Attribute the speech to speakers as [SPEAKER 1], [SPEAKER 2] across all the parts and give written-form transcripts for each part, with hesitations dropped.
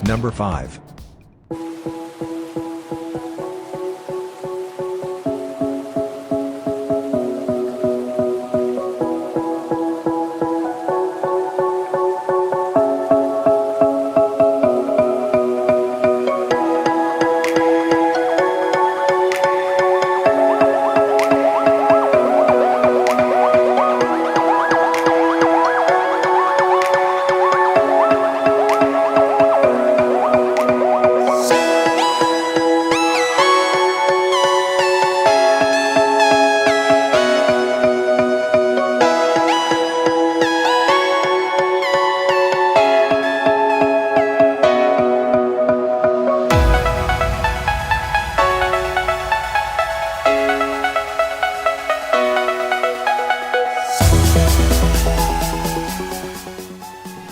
[SPEAKER 1] Number 5.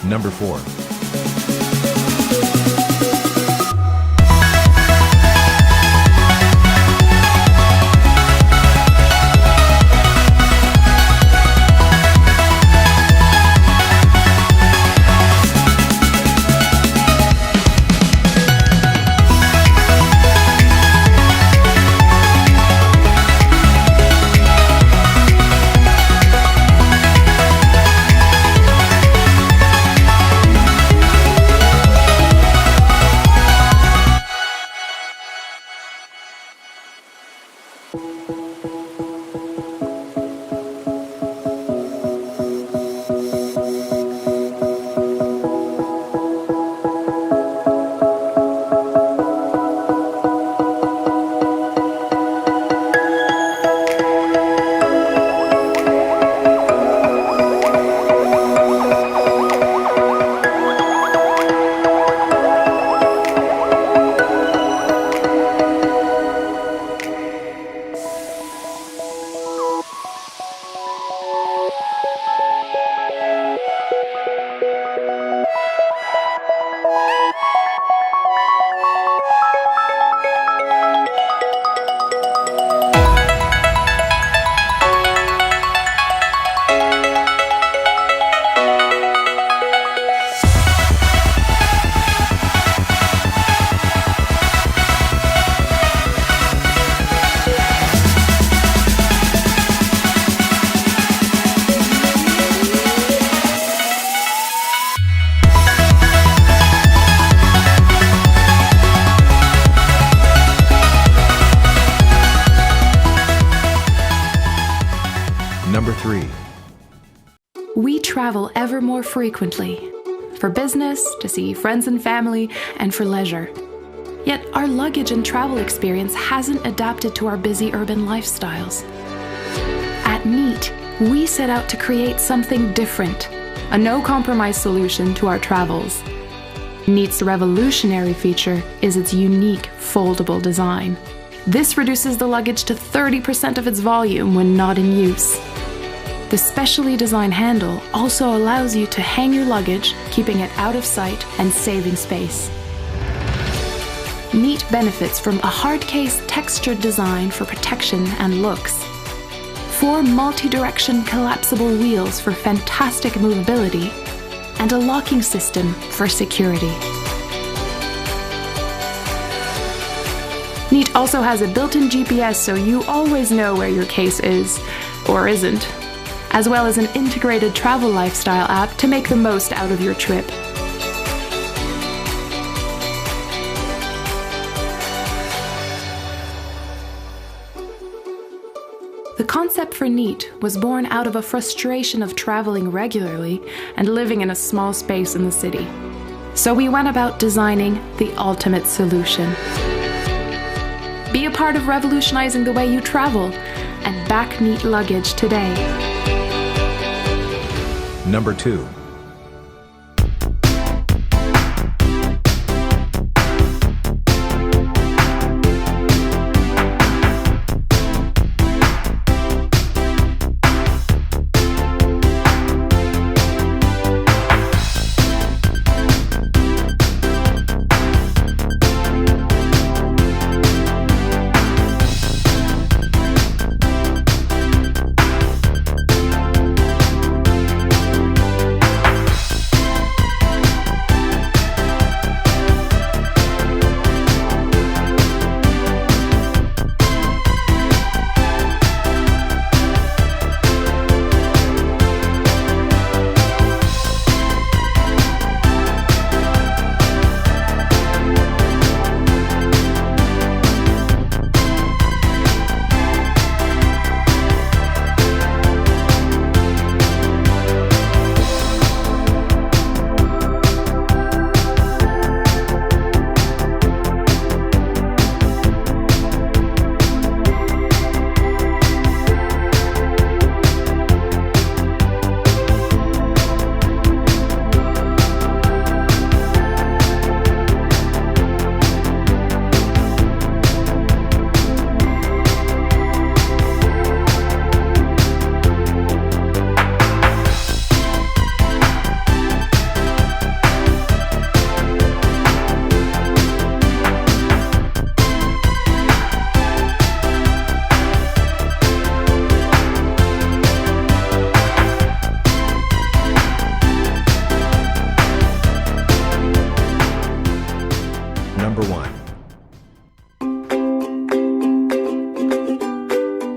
[SPEAKER 1] Number 4. Number 3.
[SPEAKER 2] We travel ever more frequently, for business, to see friends and family, and for leisure. Yet our luggage and travel experience hasn't adapted to our busy urban lifestyles. At Néit, we set out to create something different, a no-compromise solution to our travels. Néit's revolutionary feature is its unique foldable design. This reduces the luggage to 30% of its volume when not in use. The specially designed handle also allows you to hang your luggage, keeping it out of sight and saving space. Néit benefits from a hard case textured design for protection and looks. 4 multi-direction collapsible wheels for fantastic movability, and a locking system for security. Néit also has a built-in GPS, so you always know where your case is, or isn't, as well as an integrated travel lifestyle app to make the most out of your trip. The concept for Néit was born out of a frustration of traveling regularly and living in a small space in the city. So we went about designing the ultimate solution. Be a part of revolutionizing the way you travel and back Néit Luggage today.
[SPEAKER 1] Number 2.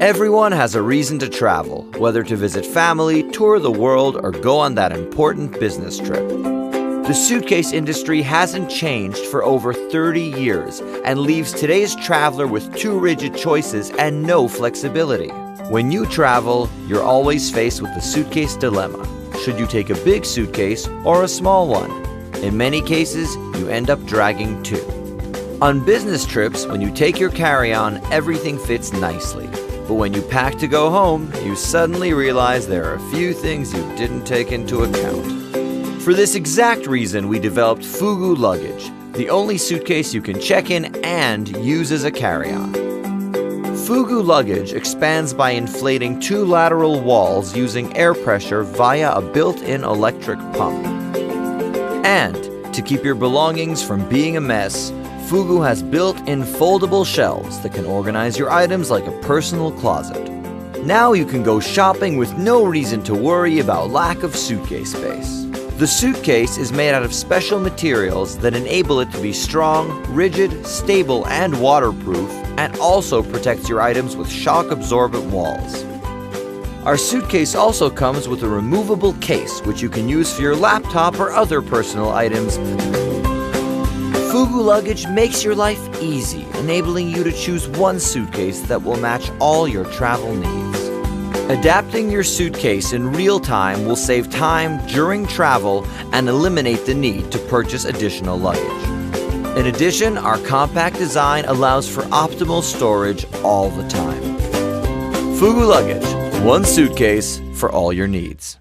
[SPEAKER 3] Everyone has a reason to travel, whether to visit family, tour the world, or go on that important business trip. The suitcase industry hasn't changed for over 30 years and leaves today's traveler with too rigid choices and no flexibility. When you travel, you're always faced with the suitcase dilemma. Should you take a big suitcase or a small one? In many cases, you end up dragging two. On business trips, when you take your carry-on, everything fits nicely. But when you pack to go home, you suddenly realize there are a few things you didn't take into account. For this exact reason, we developed Fugu Luggage, the only suitcase you can check in and use as a carry-on. Fugu Luggage expands by inflating two lateral walls using air pressure via a built-in electric pump. And to keep your belongings from being a mess, Fugu has built-in foldable shelves that can organize your items like a personal closet. Now you can go shopping with no reason to worry about lack of suitcase space. The suitcase is made out of special materials that enable it to be strong, rigid, stable, and waterproof, and also protects your items with shock-absorbent walls. Our suitcase also comes with a removable case, which you can use for your laptop or other personal items. Fugu Luggage makes your life easy, enabling you to choose one suitcase that will match all your travel needs. Adapting your suitcase in real time will save time during travel and eliminate the need to purchase additional luggage. In addition, our compact design allows for optimal storage all the time. Fugu Luggage, one suitcase for all your needs.